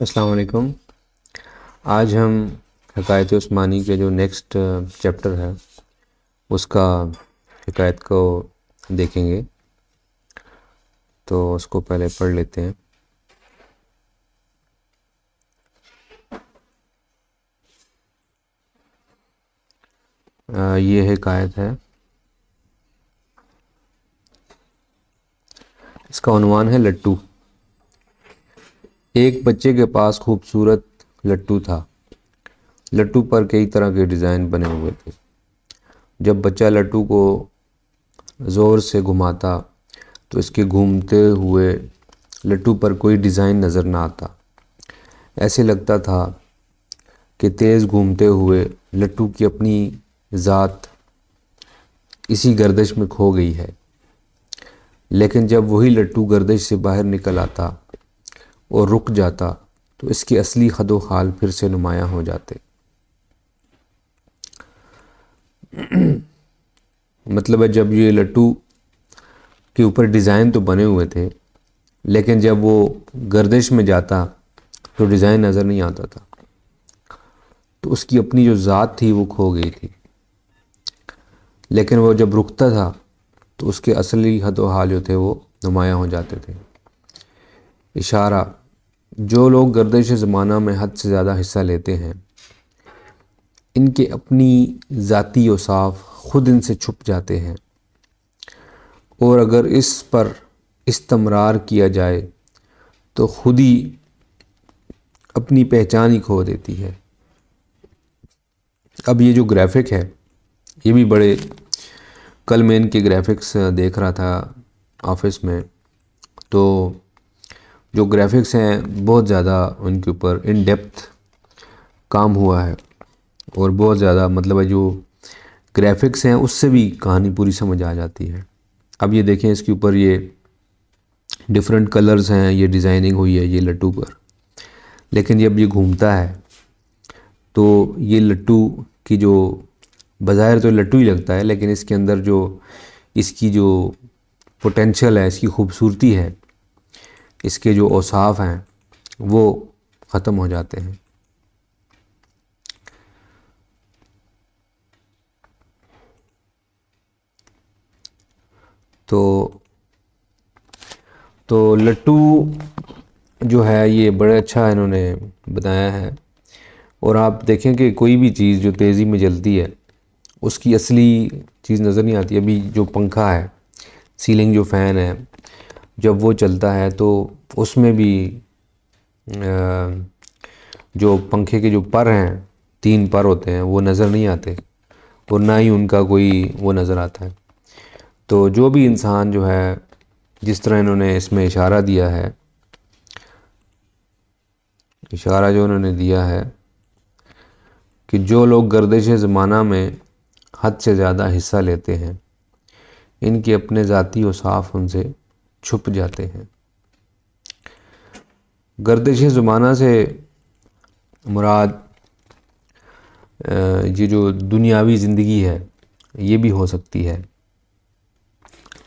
السلام علیکم۔ آج ہم حکایت عثمانی کے جو نیکسٹ چیپٹر ہے اس کا حکایت کو دیکھیں گے، تو اس کو پہلے پڑھ لیتے ہیں۔ یہ حکایت ہے، اس کا عنوان ہے لٹو۔ ایک بچے کے پاس خوبصورت لٹو تھا۔ لٹو پر کئی طرح کے ڈیزائن بنے ہوئے تھے۔ جب بچہ لٹو کو زور سے گھماتا تو اس کے گھومتے ہوئے لٹو پر کوئی ڈیزائن نظر نہ آتا۔ ایسے لگتا تھا کہ تیز گھومتے ہوئے لٹو کی اپنی ذات اسی گردش میں کھو گئی ہے۔ لیکن جب وہی لٹو گردش سے باہر نکل آتا اور رک جاتا تو اس کے اصلی خد و خال پھر سے نمایاں ہو جاتے۔ مطلب ہے جب یہ لٹو کے اوپر ڈیزائن تو بنے ہوئے تھے، لیکن جب وہ گردش میں جاتا تو ڈیزائن نظر نہیں آتا تھا، تو اس کی اپنی جو ذات تھی وہ کھو گئی تھی۔ لیکن وہ جب رکتا تھا تو اس کے اصلی حد و حال جو تھے وہ نمایاں ہو جاتے تھے۔ اشارہ: جو لوگ گردش زمانہ میں حد سے زیادہ حصہ لیتے ہیں، ان کے اپنی ذاتی اوصاف خود ان سے چھپ جاتے ہیں، اور اگر اس پر استمرار کیا جائے تو خود ہی اپنی پہچان ہی کھو دیتی ہے۔ اب یہ جو گرافک ہے یہ بھی بڑے، کل میں ان کے گرافکس دیکھ رہا تھا آفس میں، تو جو گرافکس ہیں بہت زیادہ ان کے اوپر ان ڈیپتھ کام ہوا ہے، اور بہت زیادہ مطلب ہے جو گرافکس ہیں اس سے بھی کہانی پوری سمجھ آ جاتی ہے۔ اب یہ دیکھیں اس کے اوپر یہ ڈیفرنٹ کلرز ہیں، یہ ڈیزائننگ ہوئی ہے یہ لٹو پر، لیکن جب یہ گھومتا ہے تو یہ لٹو کی جو بظاہر تو لٹو ہی لگتا ہے، لیکن اس کے اندر جو اس کی جو پوٹینشل ہے، اس کی خوبصورتی ہے، اس کے جو اوصاف ہیں وہ ختم ہو جاتے ہیں۔ تو لٹو جو ہے یہ بڑے اچھا انہوں نے بتایا ہے، اور آپ دیکھیں کہ کوئی بھی چیز جو تیزی میں جلتی ہے اس کی اصلی چیز نظر نہیں آتی۔ ابھی جو پنکھا ہے، سیلنگ جو فین ہے، جب وہ چلتا ہے تو اس میں بھی جو پنکھے کے جو پر ہیں، 3 پر ہوتے ہیں، وہ نظر نہیں آتے، اور نہ ہی ان کا کوئی وہ نظر آتا ہے۔ تو جو بھی انسان جو ہے، جس طرح انہوں نے اس میں اشارہ دیا ہے، اشارہ جو انہوں نے دیا ہے کہ جو لوگ گردش زمانہ میں حد سے زیادہ حصہ لیتے ہیں، ان کے اپنے ذاتی اوصاف ان سے چھپ جاتے ہیں۔ گردش زمانہ سے مراد یہ جو دنیاوی زندگی ہے یہ بھی ہو سکتی ہے۔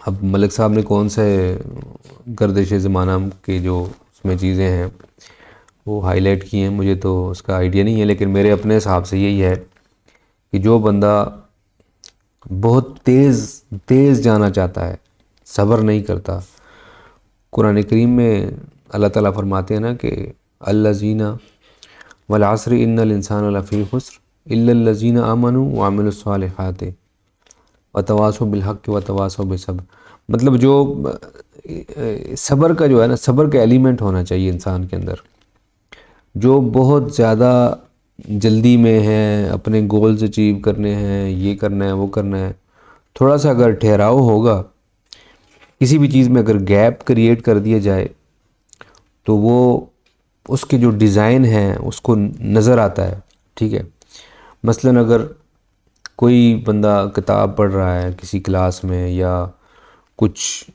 اب ملک صاحب نے کون سے گردش زمانہ کے جو اس میں چیزیں ہیں وہ ہائی لائٹ کی ہیں، مجھے تو اس کا آئیڈیا نہیں ہے، لیکن میرے اپنے حساب سے یہی ہے کہ جو بندہ بہت تیز جانا چاہتا ہے، صبر نہیں کرتا۔ قرآن کریم میں اللہ تعالیٰ فرماتے ہیں نا کہ الذین والعصر ان الانسان لفی خسر الا الذین آمنوا وعملوا الصالحات وتواصوا بالحق وتواصوا بالصبر۔ مطلب جو صبر کا جو ہے نا، صبر کا ایلیمنٹ ہونا چاہیے انسان کے اندر۔ جو بہت زیادہ جلدی میں ہے، اپنے گولز اچیو کرنے ہیں، یہ کرنا ہے وہ کرنا ہے، تھوڑا سا اگر ٹھہراؤ ہوگا، کسی بھی چیز میں اگر گیپ کریٹ کر دیا جائے تو وہ اس کے جو ڈیزائن ہیں اس کو نظر آتا ہے۔ ٹھیک ہے، مثلاً اگر کوئی بندہ کتاب پڑھ رہا ہے کسی کلاس میں، یا کچھ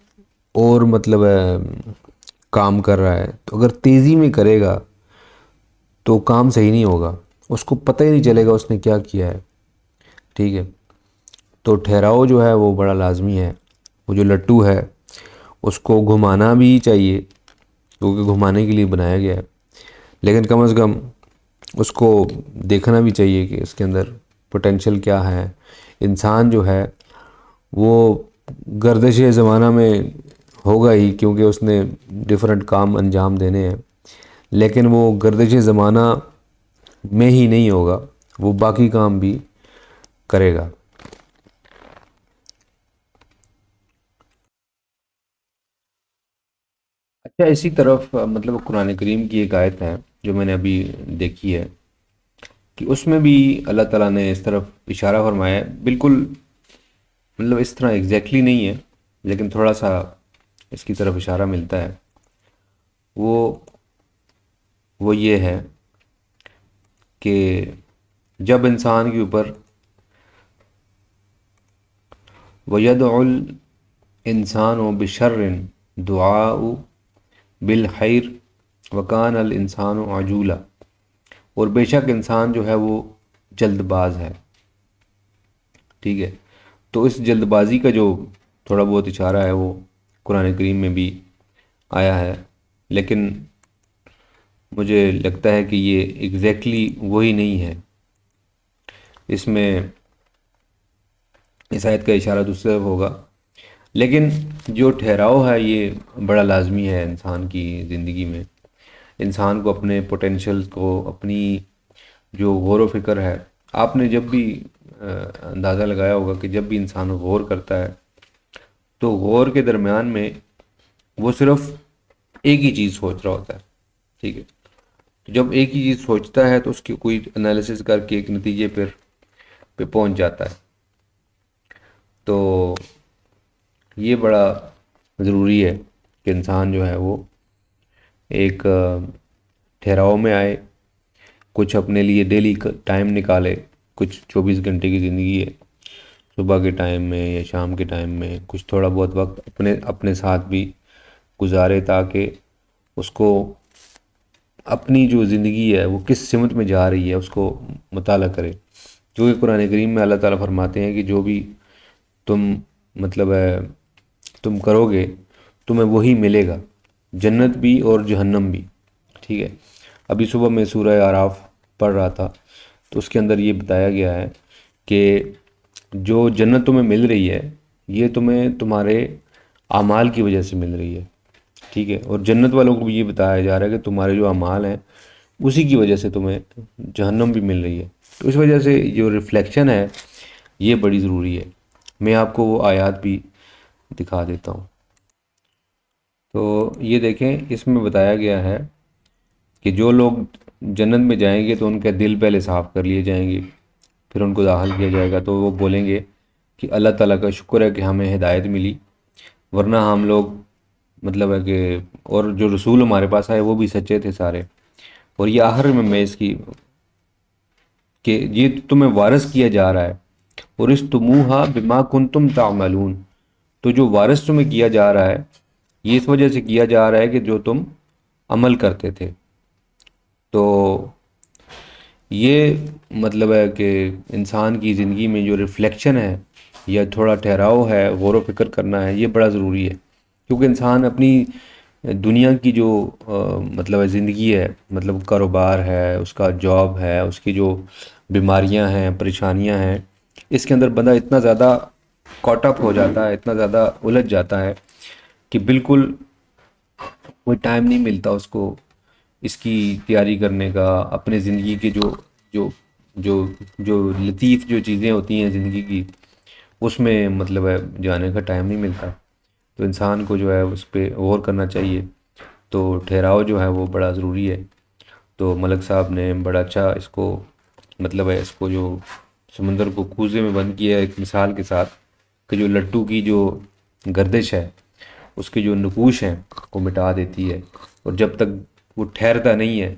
اور مطلب ہے کام کر رہا ہے، تو اگر تیزی میں کرے گا تو کام صحیح نہیں ہوگا، اس کو پتہ ہی نہیں چلے گا اس نے کیا کیا ہے۔ ٹھیک ہے، تو ٹھہراؤ جو ہے وہ بڑا لازمی ہے۔ وہ جو لٹو ہے اس کو گھمانا بھی چاہیے، کیونکہ گھمانے کے لیے بنایا گیا ہے، لیکن کم از کم اس کو دیکھنا بھی چاہیے کہ اس کے اندر پوٹینشیل کیا ہے. انسان جو ہے وہ گردش زمانہ میں ہوگا ہی، کیونکہ اس نے ڈیفرنٹ کام انجام دینے ہیں، لیکن وہ گردش زمانہ میں ہی نہیں ہوگا، وہ باقی کام بھی کرے گا. اچھا، اسی طرف مطلب قرآن کریم کی ایک آیت ہے جو میں نے ابھی دیکھی ہے کہ اس میں بھی اللہ تعالیٰ نے اس طرف اشارہ فرمایا ہے. بالکل مطلب اس طرح ایگزیکٹلی نہیں ہے، لیکن تھوڑا سا اس کی طرف اشارہ ملتا ہے. وہ وہ یہ ہے کہ جب انسان کے اوپر وَيَدْعُ الْإِنسَانُ بِشَرٍ دُعَاءُ بِالْخَيْرِ وَكَانَ الْإِنسَانُ عَجُولًا، اور بے شک انسان جو ہے وہ جلد باز ہے. ٹھیک ہے، تو اس جلد بازی کا جو تھوڑا بہت اشارہ ہے وہ قرآن کریم میں بھی آیا ہے، لیکن مجھے لگتا ہے کہ یہ ایگزیکٹلی وہی نہیں ہے. اس میں اس آیت کا اشارہ دوسرے ہوگا، لیکن جو ٹھہراؤ ہے یہ بڑا لازمی ہے انسان کی زندگی میں. انسان کو اپنے پوٹینشیل کو، اپنی جو غور و فکر ہے، آپ نے جب بھی اندازہ لگایا ہوگا کہ جب بھی انسان غور کرتا ہے تو غور کے درمیان میں وہ صرف ایک ہی چیز سوچ رہا ہوتا ہے. ٹھیک ہے، تو جب ایک ہی چیز سوچتا ہے تو اس کی کوئی انالیسس کر کے ایک نتیجے پہ پہنچ جاتا ہے. تو یہ بڑا ضروری ہے کہ انسان جو ہے وہ ایک ٹھہراؤ میں آئے، کچھ اپنے لیے ڈیلی ٹائم نکالے. کچھ 24 گھنٹے کی زندگی ہے، صبح کے ٹائم میں یا شام کے ٹائم میں کچھ تھوڑا بہت وقت اپنے ساتھ بھی گزارے، تاکہ اس کو اپنی جو زندگی ہے وہ کس سمت میں جا رہی ہے اس کو مطالعہ کرے. کیونکہ قرآن کریم میں اللہ تعالیٰ فرماتے ہیں کہ جو بھی تم مطلب ہے تم کرو گے تمہیں وہی ملے گا، جنت بھی اور جہنم بھی. ٹھیک ہے، ابھی صبح میں سورہ اعراف پڑھ رہا تھا تو اس کے اندر یہ بتایا گیا ہے کہ جو جنت تمہیں مل رہی ہے یہ تمہیں تمہارے اعمال کی وجہ سے مل رہی ہے. ٹھیک ہے، اور جنت والوں کو بھی یہ بتایا جا رہا ہے کہ تمہارے جو اعمال ہیں اسی کی وجہ سے تمہیں جہنم بھی مل رہی ہے. تو اس وجہ سے جو ریفلیکشن ہے یہ بڑی ضروری ہے. میں آپ کو وہ آیات بھی دکھا دیتا ہوں. تو یہ دیکھیں، اس میں بتایا گیا ہے کہ جو لوگ جنت میں جائیں گے تو ان کے دل پہلے صاف کر لیے جائیں گے، پھر ان کو داخل کیا جائے گا. تو وہ بولیں گے کہ اللہ تعالیٰ کا شکر ہے کہ ہمیں ہدایت ملی، ورنہ ہم لوگ مطلب ہے کہ، اور جو رسول ہمارے پاس آئے وہ بھی سچے تھے سارے. اور یہ آخر میں اس کی کہ یہ تمہیں وارث کیا جا رہا ہے، اور اس تموہا بما کنتم تعملون. تو جو وارث تمہیں کیا جا رہا ہے یہ اس وجہ سے کیا جا رہا ہے کہ جو تم عمل کرتے تھے. تو یہ مطلب ہے کہ انسان کی زندگی میں جو ریفلیکشن ہے یا تھوڑا ٹھہراؤ ہے، غور و فکر کرنا ہے، یہ بڑا ضروری ہے. کیونکہ انسان اپنی دنیا کی جو مطلب ہے زندگی ہے، مطلب کاروبار ہے، اس کا جاب ہے، اس کی جو بیماریاں ہیں، پریشانیاں ہیں، اس کے اندر بندہ اتنا زیادہ کاٹ اپ ہو جاتا ہے، اتنا زیادہ الجھ جاتا ہے کہ بالکل کوئی ٹائم نہیں ملتا اس کو اس کی تیاری کرنے کا. اپنے زندگی کے جو جو جو لطیف جو چیزیں ہوتی ہیں زندگی کی، اس میں مطلب ہے جانے کا ٹائم نہیں ملتا. تو انسان کو جو ہے اس پہ غور کرنا چاہیے. تو ٹھہراؤ جو ہے وہ بڑا ضروری ہے. تو ملک صاحب نے بڑا اچھا اس کو مطلب ہے اس کو جو سمندر کو کوزے میں بند کیا ہے ایک مثال کے ساتھ، کہ جو لٹو کی جو گردش ہے اس کے جو نقوش ہیں وہ مٹا دیتی ہے، اور جب تک وہ ٹھہرتا نہیں ہے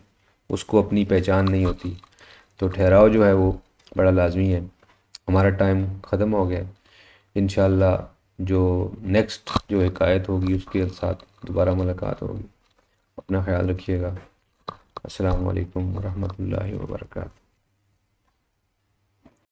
اس کو اپنی پہچان نہیں ہوتی. تو ٹھہراؤ جو ہے وہ بڑا لازمی ہے. ہمارا ٹائم ختم ہو گیا. انشاءاللہ جو نیکسٹ جو حکایت ہوگی اس کے ساتھ دوبارہ ملاقات ہوگی. اپنا خیال رکھیے گا. السلام علیکم ورحمۃ اللہ وبرکاتہ.